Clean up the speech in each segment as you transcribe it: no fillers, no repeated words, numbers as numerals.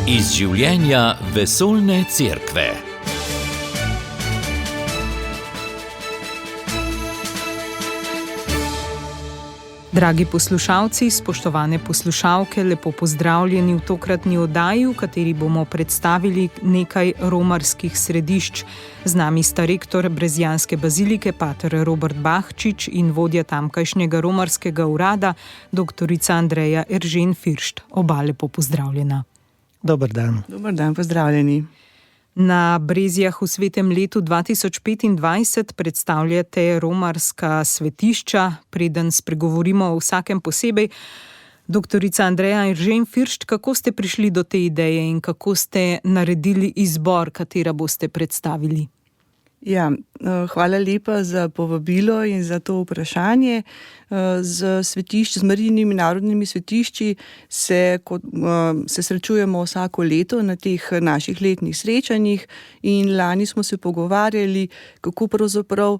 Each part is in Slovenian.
Iz življenja vesoljne cerkve. Dragi poslušalci, spoštovane poslušalke, lepo pozdravljeni v tokratni oddaji, v kateri bomo predstavili nekaj romarskih središč. Z nami sta rektor Brezjanske bazilike, pater Robert Bahčič, in vodja tamkajšnjega romarskega urada, doktorica Andreja Eržen Firšt. Oba lepo pozdravljena. Dober dan. Dober dan, pozdravljeni. Na Brezjah v svetem letu 2025 predstavljate romarska svetišča. Preden spregovorimo o vsakem posebej, doktorica Andreja Eržen Firšt, kako ste prišli do te ideje in kako ste naredili izbor, katera boste predstavili? Ja, hvala lepa za povabilo in za to vprašanje. Z Marijinimi narodnimi svetišči se srečujemo vsako leto na teh naših letnih srečanjih in lani smo se pogovarjali, kako pravzaprav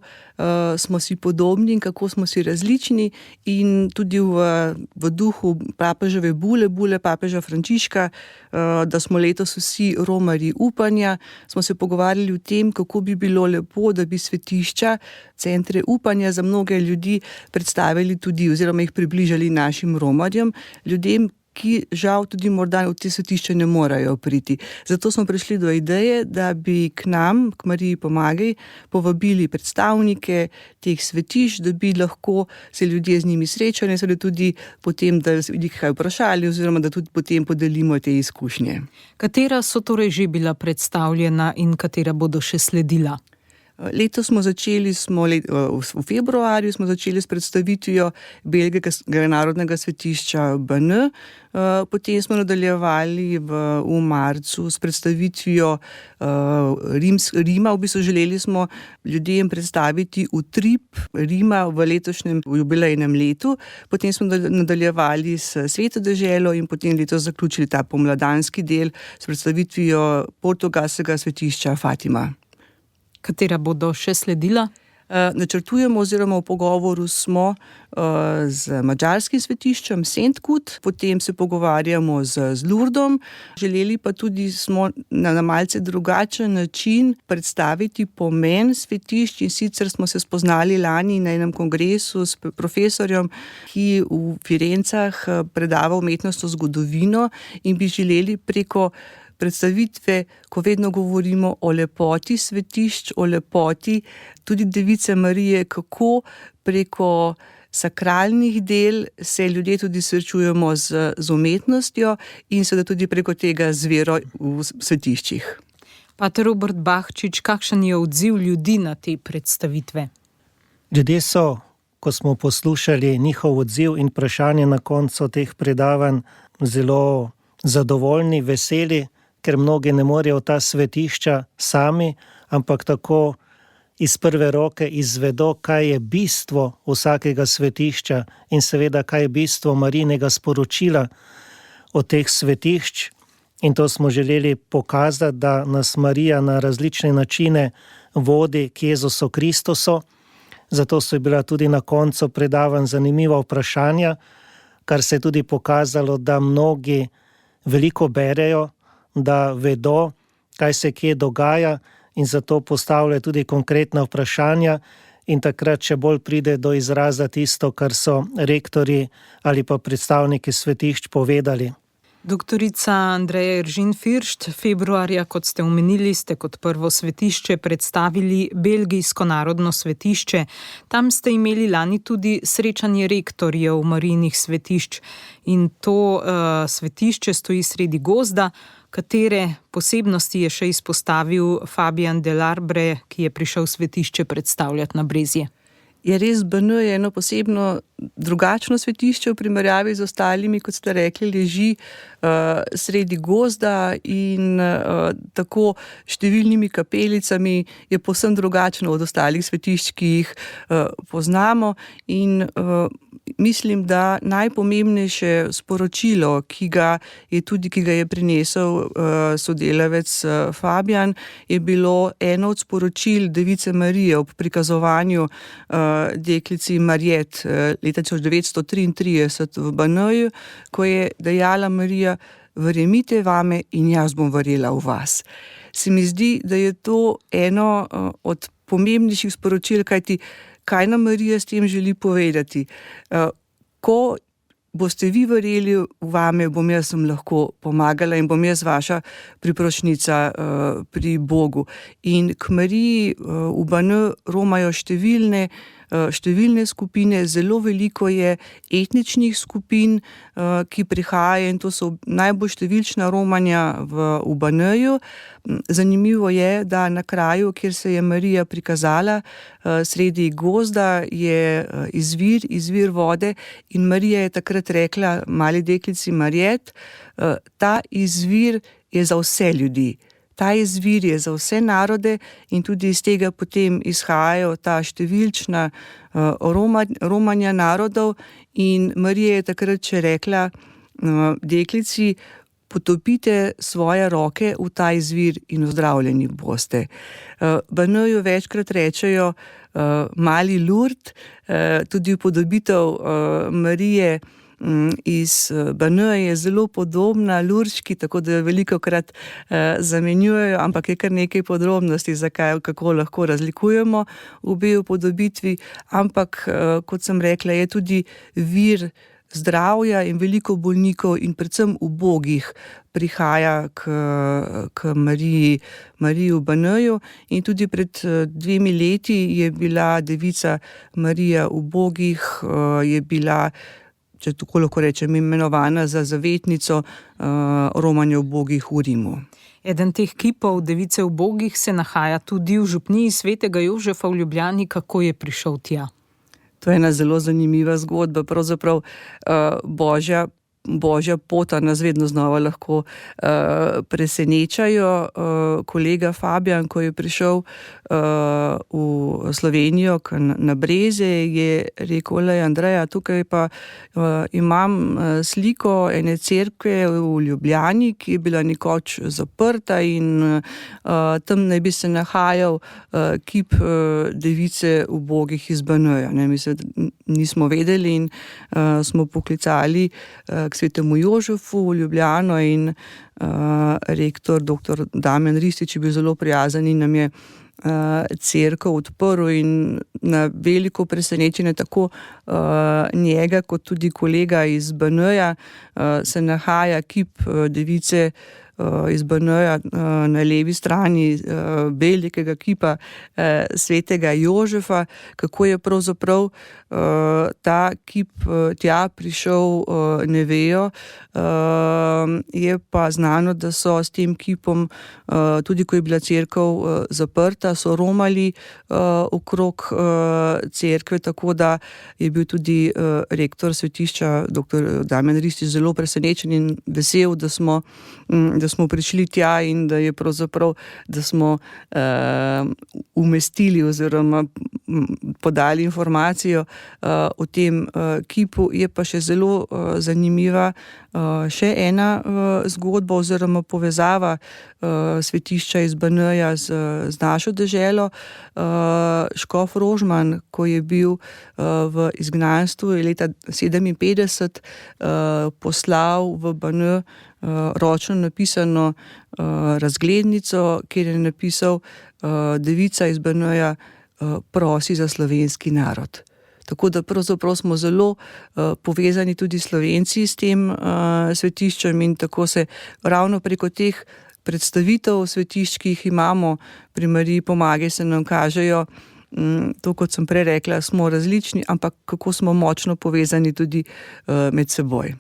smo si podobni in kako smo si različni, in tudi v duhu papeževe bule papeža Frančiška, da smo letos vsi romarji upanja, smo se pogovarjali o tem, kako bi bilo lepo, da bi svetišča, centre upanja za mnoge ljudi predstavili tudi oziroma jih približali našim romarjem, ljudem, ki žal tudi morda v te svetišče ne morajo priti. Zato smo prišli do ideje, da bi k nam, k Mariji Pomagaj, povabili predstavnike teh svetišč, da bi lahko se ljudje z njimi srečali, seveda tudi potem, da jih kaj vprašali oziroma da tudi potem podelimo te izkušnje. Katera so torej že bila predstavljena in katera bodo še sledila? Letos smo začeli, v februarju smo začeli s predstavitvijo belgijskega narodnega svetišča BN, potem smo nadaljevali v marcu s predstavitvijo Rima. V bistvu želeli smo ljudem predstaviti utrip Rima v letošnjem jubilejnem letu, potem smo nadaljevali s Sveto deželo in potem letos zaključili ta pomladanski del s predstavitvijo portugalskega svetišča Fatima. Katera bodo še sledila? Načrtujemo oziroma v pogovoru smo z madžarskim svetiščem Szentkut, potem se pogovarjamo z Lurdom. Želeli pa tudi smo na malce drugačen način predstaviti pomen svetišč, in sicer smo se spoznali lani na enem kongresu s profesorjem, ki v Firencah predava umetnostno zgodovino, in bi želeli preko predstavitve, ko vedno govorimo o lepoti svetišč, o lepoti tudi Device Marije, kako preko sakralnih del se ljudje tudi srečujemo z umetnostjo in seveda tudi preko tega z vero v svetiščih. Pater Robert Bahčič, kakšen je odziv ljudi na te predstavitve? Ljudje so, ko smo poslušali njihov odziv in vprašanje na koncu teh predavanj, zelo zadovoljni, veseli, ker mnogi ne morejo ta svetišča sami, ampak tako iz prve roke izvedo, kaj je bistvo vsakega svetišča in seveda, kaj je bistvo Marijinega sporočila od teh svetišč. In to smo želeli pokazati, da nas Marija na različne načine vodi k Jezusu Kristusu. Zato so bila tudi na koncu predavanj zanimiva vprašanja, kar se je tudi pokazalo, da mnogi veliko berejo, da vedo, kaj se kje dogaja, in zato postavljajo tudi konkretna vprašanja, in takrat še bolj pride do izraza tisto, kar so rektorji ali pa predstavniki svetišč povedali. Doktorica Andreja Eržen Firšt, februarja, kot ste omenili, ste kot prvo svetišče predstavili belgijsko narodno svetišče. Tam ste imeli lani tudi srečanje rektorjev Marijinih svetišč, in to svetišče stoji sredi gozda. Katere posebnosti je še izpostavil Fabian Delarbre, ki je prišel svetišče predstavljati na Brezje? Je res, BN je eno posebno drugačno svetišče v primerjavi z ostalimi, kot ste rekli, leži sredi gozda in tako številnimi kapelicami je povsem drugačno od ostalih svetišč, ki jih poznamo, in mislim, da najpomembnejše sporočilo, ki ga je prinesel sodelavec Fabian, je bilo eno od sporočil Device Marije ob prikazovanju deklici Marjet leta 1933 v Banoju, ko je dejala Marija: verjemite vame in jaz bom verjela v vas. Se mi zdi, da je to eno od pomembnejših sporočil, kajti kaj nam Marija s tem želi povedati. Ko boste vi verjeli v vame, bom jaz vam lahko pomagala in bom jaz vaša priprošnica pri Bogu. In k Mariji v BN romajo številne skupine, zelo veliko je etničnih skupin, ki prihajajo, in to so najbolj številčna romanja v BN-ju. Zanimivo je, da na kraju, kjer se je Marija prikazala, sredi gozda je izvir vode, in Marija je takrat rekla mali deklici Marjet, ta izvir je za vse ljudi. Ta izvir je za vse narode in tudi iz tega potem izhajajo ta številčna romanja narodov, in Marija je takrat še rekla deklici, potopite svoje roke v ta izvir in ozdravljeni boste. BN-ju večkrat rečejo mali Lurd, tudi upodobitev Marije iz BN je zelo podobna Lurški, tako da velikokrat zamenjujejo, ampak je kar nekaj podrobnosti, kako lahko razlikujemo obe upodobitvi, ampak kot sem rekla, je tudi vir zdravja in veliko bolnikov in predvsem ubogih prihaja k Mariji v BN-ju, in tudi pred 2 leti je bila devica Marija ubogih, je bila, če tako lahko rečem, imenovana za zavetnico romanja ubogih v Rimu. Eden teh kipov device ubogih se nahaja tudi v župniji svetega Jožefa v Ljubljani. Kako je prišel tja? To je ena zelo zanimiva zgodba, pravzaprav Božja pota nas vedno znova lahko presenečajo. Kolega Fabijan, ko je prišel v Slovenijo na Breze, je rekel, Andreja, tukaj pa imam sliko ene cerkve v Ljubljani, ki je bila nekoč zaprta, in tam naj bi se nahajal kip device ubogih iz BN-ja. Mi se nismo vedeli in smo poklicali k svetemu Jožefu v Ljubljano, in rektor dr. Damjan Ristič je bil zelo prijazen in nam je cerkev odprl, in na veliko presenečenje tako njega kot tudi kolega iz BN-ja se nahaja kip device iz BN-ja na levi strani velikega kipa svetega Jožefa. Kako je pravzaprav ta kip tja prišel, ne vejo. Je pa znano, da so s tem kipom, tudi ko je bila cerkev zaprta, so romali okrog cerkve, tako da je bil tudi rektor svetišča dr. Damjan Ristič zelo presenečen in vesel, da smo prišli tja in da je pravzaprav, da smo umestili oziroma podali informacijo o tem kipu. Je pa še zelo zanimiva še ena zgodba oziroma povezava svetišča iz BN-ja z našo deželo. Škof Rožman, ko je bil v izgnanstvu, je leta 1957 poslal v BN ročno napisano razglednico, kjer je napisal devica iz BN-ja prosi za slovenski narod. Tako da pravzaprav smo zelo povezani tudi Slovenci s tem svetiščem, in tako se ravno preko teh predstavitev svetišč, ki jih imamo pri Mariji Pomagaj, se nam kažejo, to, kot sem prej rekla, smo različni, ampak kako smo močno povezani tudi med seboj.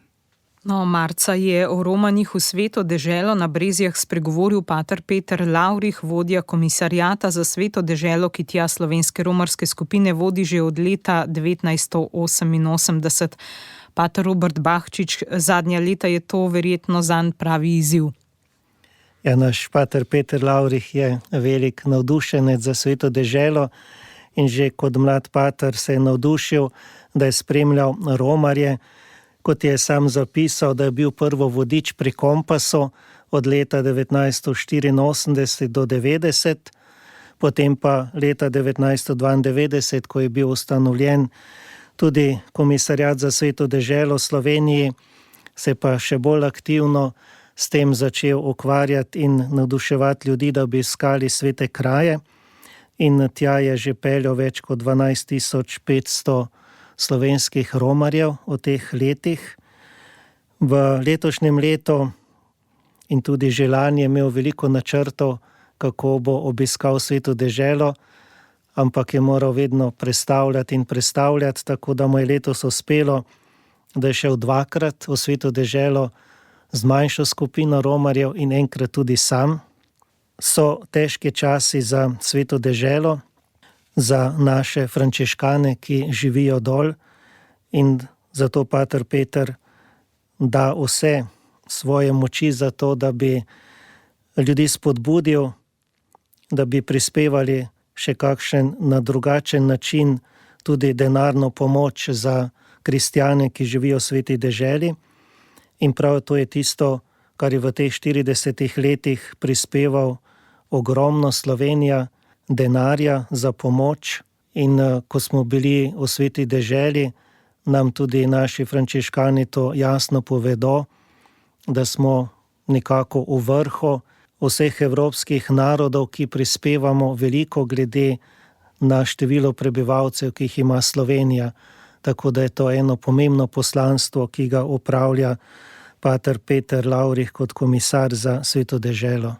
No, marca je o romanjih v Sveto deželo na Brezjah spregovoril pater Peter Lavrih, vodja komisariata za Sveto deželo, ki tja slovenske romarske skupine vodi že od leta 1988. Pater Robert Bahčič, zadnja leta je to verjetno zanj pravi izziv. Ja, naš pater Peter Lavrih je velik navdušenec za Sveto deželo in že kot mlad pater se je navdušil, da je spremljal romarje. Kot je sam zapisal, da je bil prvo vodič pri kompasu od leta 1984 do 90, potem pa leta 1992, ko je bil ustanovljen tudi komisariat za Sveto deželo v Sloveniji, se pa še bolj aktivno s tem začel ukvarjati in navduševati ljudi, da bi iskali svete kraje. In tja je že peljal več kot 12.500 slovenskih romarjev v teh letih. V letošnjem letu in tudi že lani je imel veliko načrtov, kako bo obiskal Sveto deželo, ampak je moral vedno prestavljati, tako da mu je letos uspelo, da je šel 2-krat v Sveto deželo z manjšo skupino romarjev in enkrat tudi sam. So težki časi za Sveto deželo, za naše frančiškane, ki živijo dol, in zato pater Peter da vse svoje moči za to, da bi ljudi spodbudil, da bi prispevali še kakšen na drugačen način tudi denarno pomoč za kristjane, ki živijo v Sveti deželi. In prav to je tisto, kar je v teh 40 letih prispeval ogromno Slovenija denarja za pomoč. In ko smo bili v Sveti deželi, nam tudi naši frančiškani to jasno povedo, da smo nekako v vrhu vseh evropskih narodov, ki prispevamo veliko glede na število prebivalcev, ki jih ima Slovenija. Tako da je to eno pomembno poslanstvo, ki ga opravlja pater Peter Lavrih kot komisar za Sveto deželo.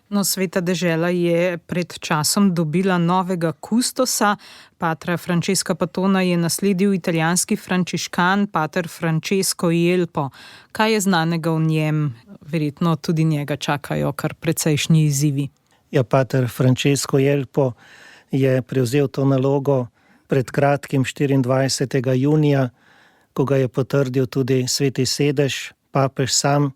No, Sveta dežela je pred časom dobila novega kustosa. Patra Francesca Patona je nasledil italijanski frančiškan pater Francesco Jelpo. Kaj je znanega v njem? Verjetno tudi njega čakajo kar precejšnji izzivi. Ja, pater Francesco Jelpo je prevzel to nalogo pred kratkim 24. junija, ko ga je potrdil tudi Sveti sedež, papež sam.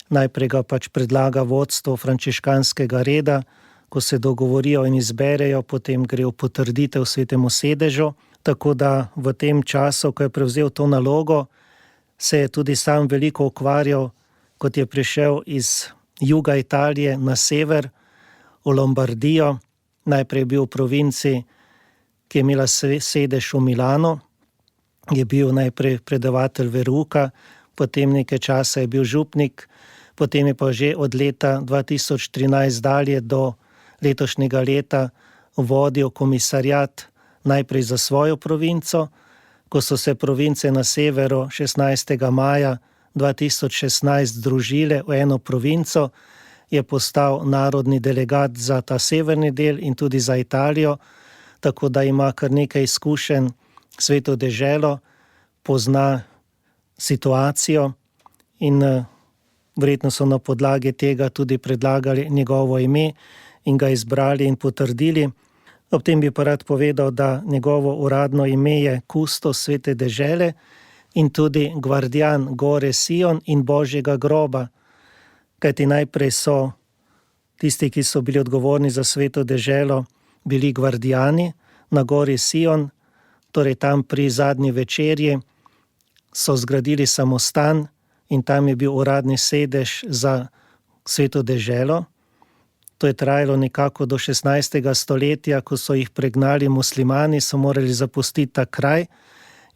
Najprej ga predlaga vodstvo frančiškanskega reda, ko se dogovorijo in izberejo, potem gre v potrditev Svetemu sedežu. Tako da v tem času, ko je prevzel to nalogo, se je tudi sam veliko ukvarjal, kot je prišel iz juga Italije na sever, v Lombardijo. Najprej je bil v provinci, ki je imela sedež v Milanu, je bil najprej predavatelj verouka, potem nekaj časa je bil župnik, potem je pa že od leta 2013 dalje do letošnjega leta vodil komisarjat najprej za svojo provinco. Ko so se province na severu 16. maja 2016 združile v eno provinco, je postal narodni delegat za ta severni del in tudi za Italijo, tako da ima kar nekaj izkušenj Sveto deželo, pozna situacijo in verjetno so na podlagi tega tudi predlagali njegovo ime in ga izbrali in potrdili. Ob tem bi pa rad povedal, da njegovo uradno ime je kustos Svete dežele in tudi gvardijan gore Sion in Božjega groba. Kajti najprej so tisti, ki so bili odgovorni za Sveto deželo, bili gvardijani na gori Sion, torej tam pri zadnji večerji so zgradili samostan in tam je bil uradni sedež za Sveto deželo. To je trajalo nekako do 16. stoletja, ko so jih pregnali muslimani, so morali zapustiti ta kraj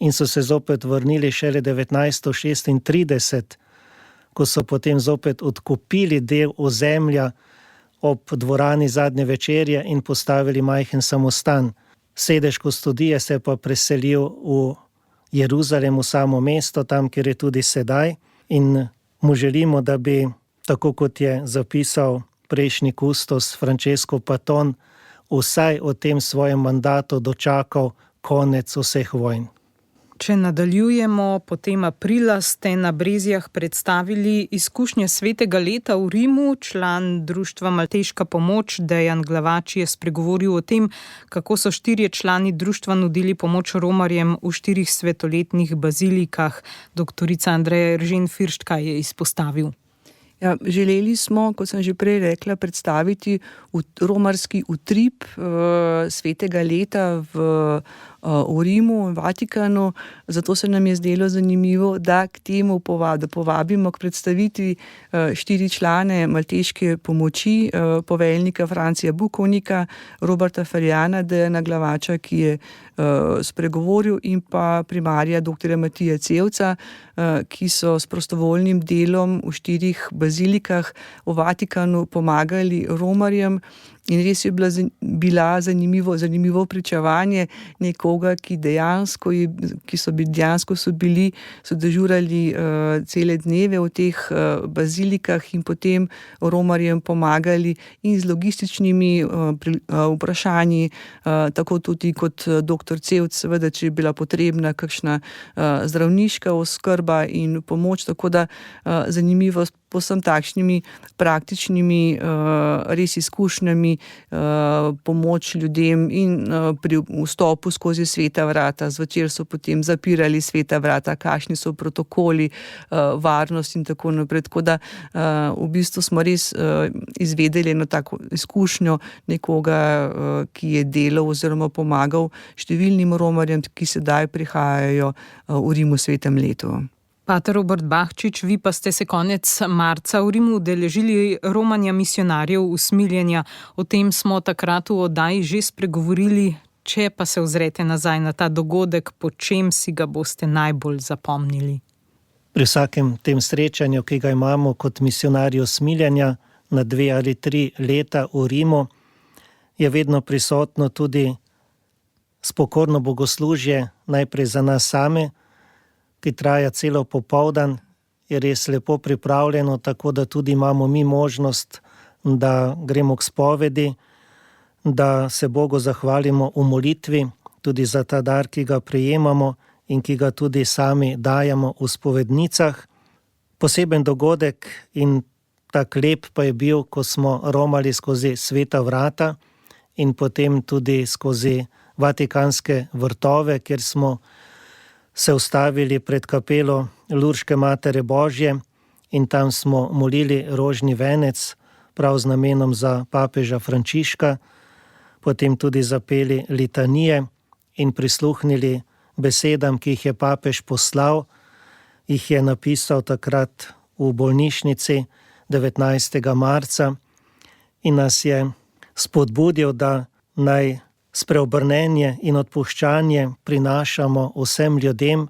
in so se zopet vrnili šele 1936, ko so potem zopet odkupili del ozemlja ob dvorani zadnje večerje in postavili majhen samostan. Sedež kustodije se je pa preselil v Jeruzalem, v samo mesto, tam, kjer je tudi sedaj. In mu želimo, da bi, tako kot je zapisal prejšnji kustos Francesco Paton, vsaj v tem svojem mandatu dočakal konec vseh vojn. Če nadaljujemo, potem aprila ste na Brezjah predstavili izkušnje svetega leta v Rimu. Član društva Malteška pomoč Dejan Glavač je spregovoril o tem, kako so 4 člani društva nudili pomoč romarjem v 4 svetoletnih bazilikah. Doktorica Andreja Eržen Firšt, kaj je izpostavil? Ja, želeli smo, kot sem že prej rekla, predstaviti romarski utrip svetega leta v v Rimu in Vatikanu, zato se nam je zdelo zanimivo, da k temu povabimo k predstavitvi 4 člane malteške pomoči, poveljnika Francija Bukovnika, Roberta Ferjana, Dejana Glavača, ki je spregovoril, in pa primarja dr. Matija Cevca, ki so s prostovoljnim delom v 4 bazilikah v Vatikanu pomagali romarjem. In res je bila zanimivo pričevanje nekoga, ki so dežurali cele dneve v teh bazilikah in potem romarjem pomagali in z logističnimi vprašanji, tako tudi kot dr. Cevc, seveda, če je bila potrebna kakšna zdravniška oskrba in pomoč, tako da zanimivo s povsem takšnimi praktičnimi res izkušnjami, pomoč ljudem in pri vstopu skozi sveta vrata. Zvečer so potem zapirali sveta vrata, kakšni so protokoli, varnost in tako naprej. Tako da v bistvu smo res izvedeli eno tako izkušnjo nekoga, ki je delal oziroma pomagal številnim romarjem, ki sedaj prihajajo v Rim v svetem letu. Pater Robert Bahčič, vi pa ste se konec marca v Rimu udeležili romanja misionarjev usmiljenja. O tem smo takrat v oddaji že spregovorili. Če pa se ozrete nazaj na ta dogodek, po čem si ga boste najbolj zapomnili? Pri vsakem tem srečanju, ki ga imamo kot misionarji usmiljenja na 2 ali 3 leta v Rimu, je vedno prisotno tudi spokorno bogoslužje, najprej za nas same, ki traja celo popoldan, je res lepo pripravljeno, tako da tudi imamo mi možnost, da gremo k spovedi, da se Bogu zahvalimo v molitvi, tudi za ta dar, ki ga prejemamo in ki ga tudi sami dajemo v spovednicah. Poseben dogodek in tak lep pa je bil, ko smo romali skozi sveta vrata in potem tudi skozi vatikanske vrtove, kjer smo se ustavili pred kapelo Lurške Matere Božje in tam smo molili rožni venec, prav z namenom za papeža Frančiška, potem tudi zapeli litanije in prisluhnili besedam, ki jih je papež poslal, jih je napisal takrat v bolnišnici 19. marca in nas je spodbudil, da naj spreobrnenje in odpuščanje prinašamo vsem ljudem,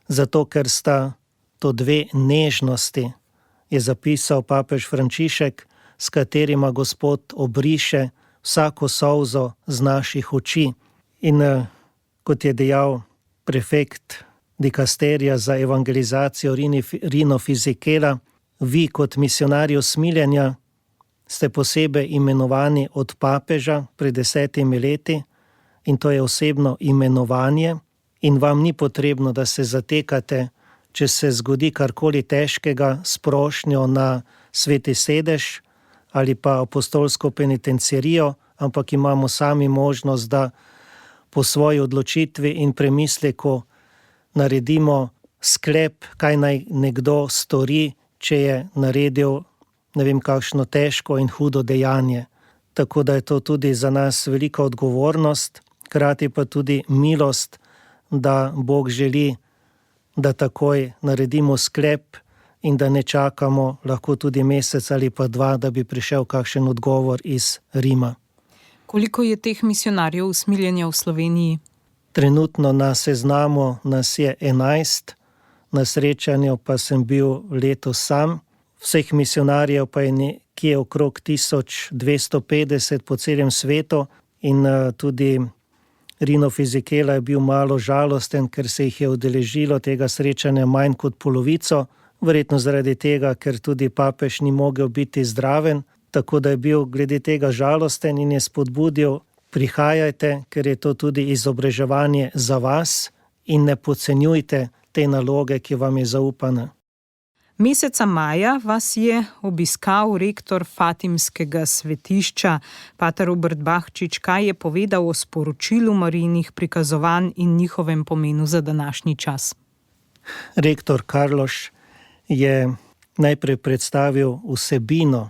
zato ker sta to 2 nežnosti, je zapisal papež Frančišek, s katerima Gospod obriše vsako solzo z naših oči. In kot je dejal prefekt dikasterija za evangelizacijo Rino Fisichella, vi kot misionarji usmiljenja ste posebej imenovani od papeža pred 10 leti in to je osebno imenovanje in vam ni potrebno, da se zatekate, če se zgodi karkoli težkega s prošnjo na sveti sedež ali pa apostolsko penitenciarijo, ampak imamo sami možnost, da po svoji odločitvi in premisleku naredimo sklep, kaj naj nekdo stori, če je naredil ne vem kakšno težko in hudo dejanje. Tako da je to tudi za nas velika odgovornost, hkrati pa tudi milost, da Bog želi, da takoj naredimo sklep in da ne čakamo lahko tudi mesec ali pa 2, da bi prišel kakšen odgovor iz Rima. Koliko je teh misionarjev usmiljenja v Sloveniji? Trenutno na seznamu nas je 11, na srečanju pa sem bil letos sam. Vseh misionarjev pa je nekje okrog 1250 po celem svetu in tudi Rino Fisichella je bil malo žalosten, ker se jih je udeležilo tega srečanja manj kot polovico, verjetno zaradi tega, ker tudi papež ni mogel biti zdraven, tako da je bil glede tega žalosten in je spodbudil, prihajajte, ker je to tudi izobraževanje za vas in ne podcenjujte te naloge, ki vam je zaupana. Meseca maja vas je obiskal rektor Fatimskega svetišča, pater Robert Bahčič. Kaj je povedal o sporočilu Marijinih prikazovanj in njihovem pomenu za današnji čas? Rektor Karloš je najprej predstavil vsebino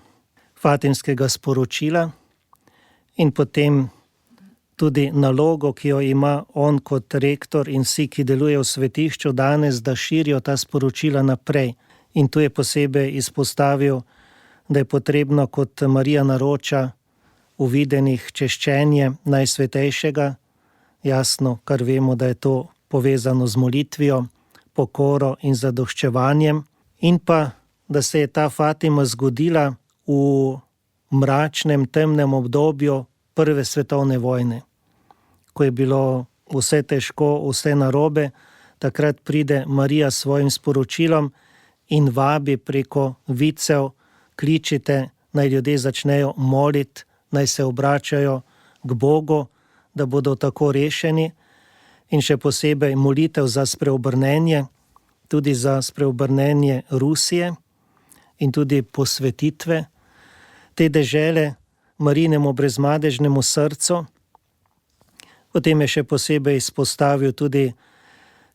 Fatimskega sporočila in potem tudi nalogo, ki jo ima on kot rektor in vsi, ki delujejo v svetišču danes, da širijo ta sporočila naprej. In tu je posebej izpostavil, da je potrebno, kot Marija naroča, v videnih češčenje Najsvetejšega, jasno, kar vemo, da je to povezano z molitvijo, pokoro in zadoščevanjem, in pa, da se je ta Fatima zgodila v mračnem, temnem obdobju prve svetovne vojne, ko je bilo vse težko, vse narobe. Takrat pride Marija s svojim sporočilom in vabi preko vicev, kličite, naj ljudje začnejo moliti, naj se obračajo k Bogu, da bodo tako rešeni, in še posebej molitev za spreobrnenje, tudi za spreobrnenje Rusije in tudi posvetitve te dežele Marijinemu brezmadežnemu srcu. Potem je še posebej izpostavil tudi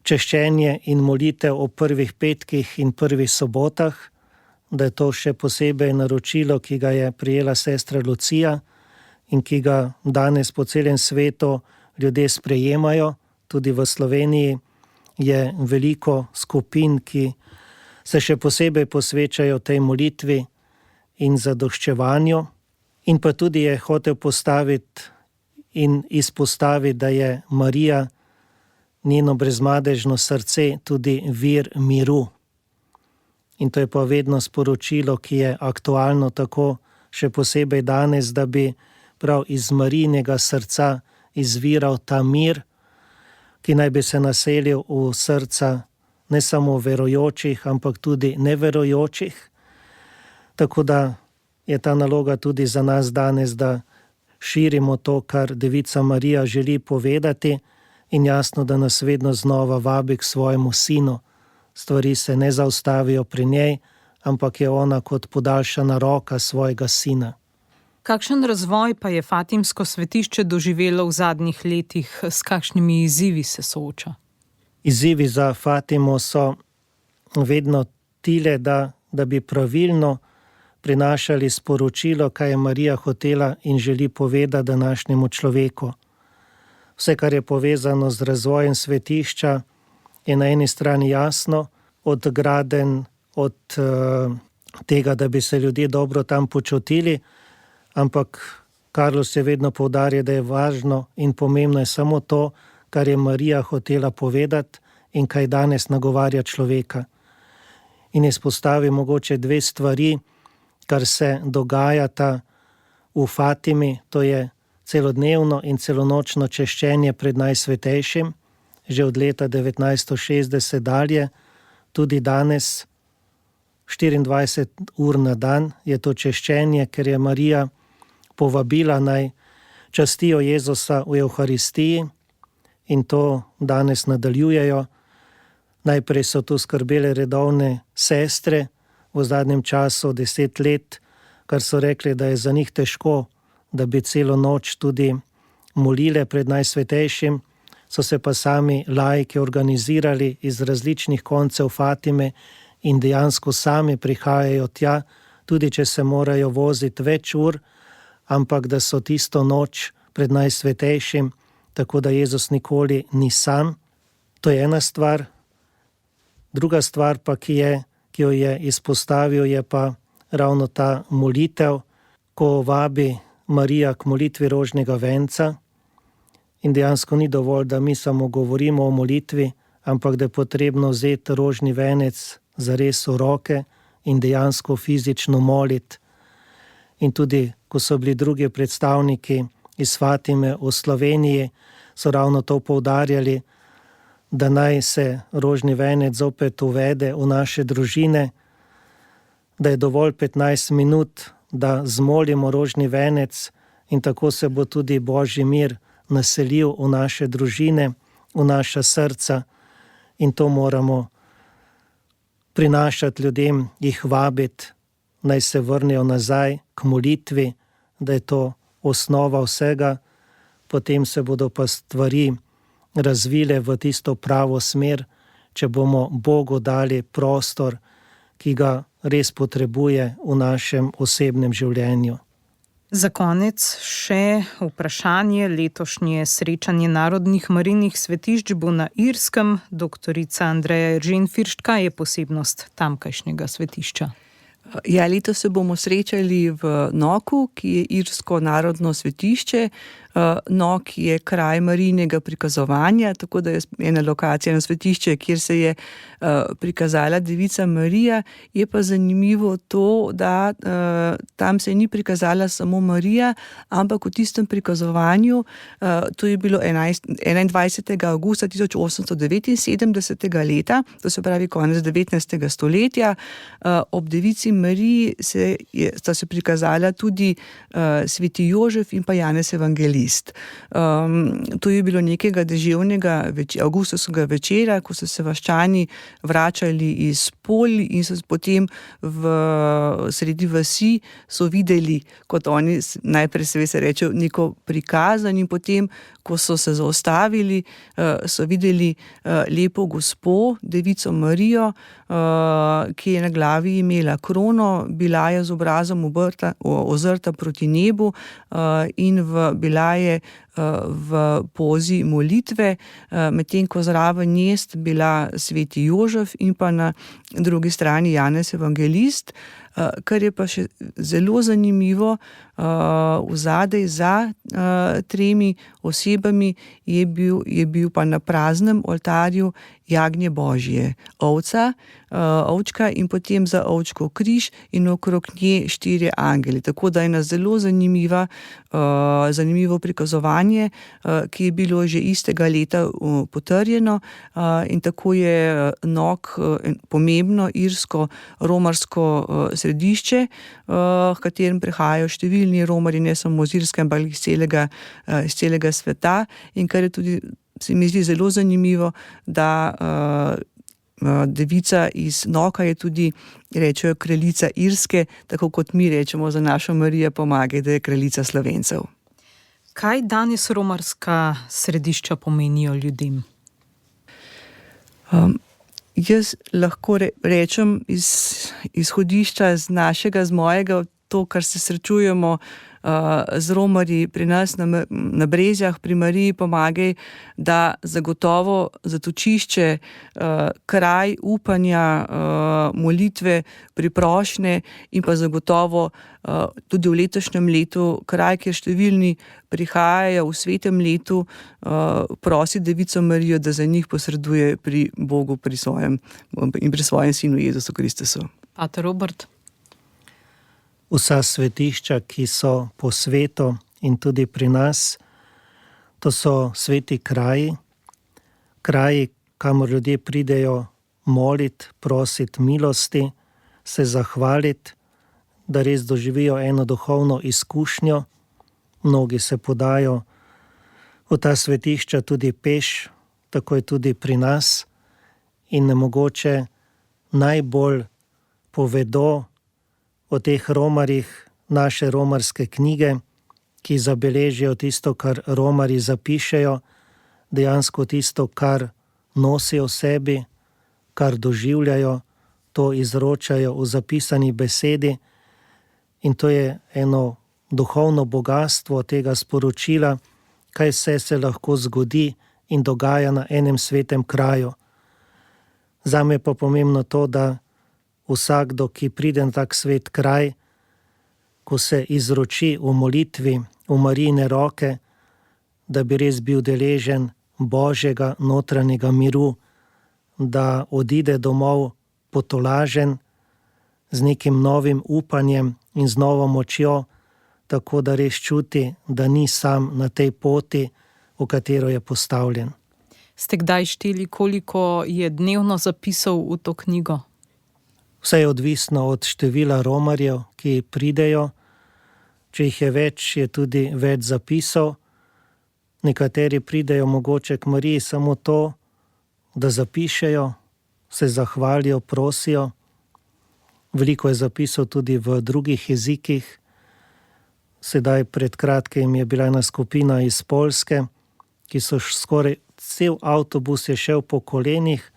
češčenje in molitev o prvih petkih in prvih sobotah, da je to še posebej naročilo, ki ga je prijela sestra Lucija in ki ga danes po celem svetu ljudje sprejemajo. Tudi v Sloveniji je veliko skupin, ki se še posebej posvečajo tej molitvi in zadoščevanju. In pa tudi je hotel postaviti in izpostaviti, da je Marija, njeno brezmadežno srce, tudi vir miru. In to je pa vedno sporočilo, ki je aktualno tako še posebej danes, da bi prav iz Marijinega srca izviral ta mir, ki naj bi se naselil v srca ne samo verujočih, ampak tudi neverujočih. Tako da je ta naloga tudi za nas danes, da širimo to, kar Devica Marija želi povedati, in jasno, da nas vedno znova vabi k svojemu sinu. Stvari se ne zaustavijo pri njej, ampak je ona kot podaljšana roka svojega sina. Kakšen razvoj pa je Fatimsko svetišče doživelo v zadnjih letih, s kakšnimi izzivi se sooča? Izzivi za Fatimo so vedno tile, da bi pravilno prinašali sporočilo, kaj je Marija hotela in želi povedati današnjemu človeku. Vse, kar je povezano z razvojem svetišča, je na eni strani jasno, od gradenj, od tega, da bi se ljudje dobro tam počutili, ampak Carlos je vedno poudaril, da je važno in pomembno je samo to, kar je Marija hotela povedati in kaj danes nagovarja človeka. In izpostavi mogoče dve stvari, kar se dogajata v Fatimi, to je celodnevno in celonočno češčenje pred Najsvetejšim, že od leta 1960 dalje, tudi danes, 24 ur na dan je to češčenje, ker je Marija povabila naj častijo Jezusa v Evharistiji, in to danes nadaljujejo. Najprej so tu skrbele redovne sestre, v zadnjem času 10 let, kar so rekli, da je za njih težko, da bi celo noč tudi molile pred Najsvetejšim, so se pa sami laiki organizirali iz različnih koncev Fatime in dejansko sami prihajajo tja, tudi če se morajo voziti več ur, ampak da so tisto noč pred Najsvetejšim, tako da Jezus nikoli ni sam. To je ena stvar. Druga stvar pa, ki jo je izpostavil, je pa ravno ta molitev, ko vabi Marija k molitvi rožnega venca. In dejansko ni dovolj, da mi samo govorimo o molitvi, ampak da je potrebno vzeti rožni venec zares v roke in dejansko fizično moliti. In tudi, ko so bili drugi predstavniki iz Fatime v Sloveniji, so ravno to poudarjali, da naj se rožni venec zopet uvede v naše družine, da je dovolj 15 minut, da zmolimo rožni venec in tako se bo tudi Božji mir naselil v naše družine, v naša srca, in to moramo prinašati ljudem, jih vabiti, naj se vrnejo nazaj k molitvi, da je to osnova vsega, potem se bodo pa stvari razvile v tisto pravo smer, če bomo Bogu dali prostor, ki ga res potrebuje v našem osebnem življenju. Za konec še vprašanje. Letošnje srečanje narodnih marijnih svetišč bo na Irskem. Doktorica Andreja Eržen Firšt, kaj je posebnost tamkajšnjega svetišča? Ja, letos se bomo srečali v Knockhu, ki je irsko narodno svetišče. Knock je kraj marijinega prikazovanja, tako da je ena lokacija na svetišče, kjer se je prikazala Devica Marija. Je pa zanimivo to, da tam se ni prikazala samo Marija, ampak v tistem prikazovanju, to je bilo 21. avgusta 1879. leta, to se pravi konec 19. stoletja, ob Devici Mariji sta se prikazala tudi sveti Jožef in pa Janez Evangelist. To je bilo nekega deževnega avgustovskega večera, ko so se vaščani vračali iz polj in so potem sredi vasi so videli, kot oni najprej se reče, neko prikazanje, in potem, ko so se zaustavili, so videli lepo gospo, Devico Marijo, ki je na glavi imela krono, bila je z obrazom ozrta proti nebu in bila je v pozi molitve, medtem ko zraven nje sta bila sveti Jožef in pa na drugi strani Janez Evangelist. Kar je pa še zelo zanimivo, vzadej za tremi osebami je bil pa na praznem oltarju jagnje Božje, ovčka in potem za ovčko križ in okrog nje 4 angeli. Tako da je ena zelo zanimivo prikazovanje, ki je bilo že istega leta potrjeno, in tako je Knock pomembno irsko romarsko središče, v katerem prihajajo številni romarji, ne samo iz Irske, ampak iz celega sveta, in kar je tudi, se mi zdi zelo zanimivo, da devica iz Knocka je tudi, rečejo, kraljica Irske, tako kot mi rečemo za našo Marijo Pomagaj, da je kraljica Slovencev. Kaj danes romarska središča pomenijo ljudem? Jaz lahko rečem iz izhodišča z mojega, to, kar se srečujemo z romarji pri nas na Brezjah, pri Mariji Pomagaj, da zagotovo zatočišče, kraj upanja, molitve, priprošnje in pa zagotovo tudi v letošnjem letu kraj, kjer številni prihajajo v svetem letu prositi Devico Marijo, da za njih posreduje pri Bogu, pri svojem sinu Jezusu Kristusu. Pater Robert? Vsa svetišča, ki so po svetu in tudi pri nas, to so sveti kraji, kamor ljudje pridejo moliti, prositi milosti, se zahvaliti, da res doživijo eno duhovno izkušnjo. Mnogi se podajo v ta svetišča tudi peš, tako je tudi pri nas, in nemogoče najbolj povedo o teh romarjih naše romarske knjige, ki zabeležijo tisto, kar romarji zapišejo, dejansko tisto, kar nosijo v sebi, kar doživljajo, to izročajo v zapisani besedi, in to je eno duhovno bogatstvo tega sporočila, kaj vse se lahko zgodi in dogaja na enem svetem kraju. Zame pa pomembno to, da vsakdo, ki pride na tak svet kraj, ko se izroči v molitvi v Marijine roke, da bi res bil deležen Božjega notranjega miru, da odide domov potolažen z nekim novim upanjem in z novo močjo, tako da res čuti, da ni sam na tej poti, v katero je postavljen. Ste kdaj šteli, koliko je dnevno zapisov v to knjigo? Vse je odvisno od števila romarjev, ki pridejo. Če jih je več, je tudi več zapisov. Nekateri pridejo mogoče k Mariji samo to, da zapišejo, se zahvalijo, prosijo. Veliko je zapisov tudi v drugih jezikih. Sedaj pred kratkim je bila ena skupina iz Poljske, ki so skoraj cel avtobus je šel po kolenih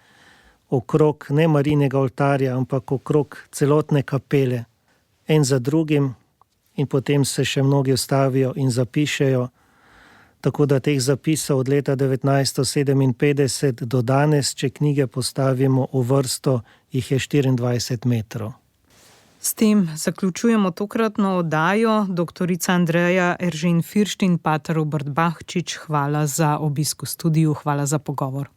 okrog ne Marijinega oltarja, ampak okrog celotne kapele. En za drugim in potem se še mnogi ustavijo in zapišejo. Tako da teh zapisov od leta 1957 do danes, če knjige postavimo v vrsto, jih je 24 metrov. S tem zaključujemo tokratno oddajo. Doktorica Andreja Eržen Firšt in pater Robert Bahčič, hvala za obisk v studiu, hvala za pogovor.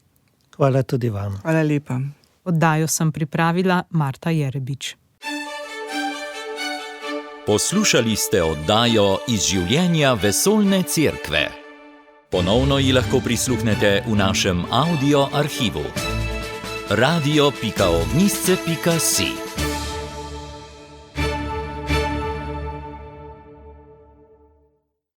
Hvala tudi vam. Hvala lepa. Oddajo sem pripravila Marta Jerebič. Poslušali ste oddajo Iz življenja vesoljne cerkve. Ponovno ji lahko prisluhnete v našem audio arhivu. radio.ognisce.si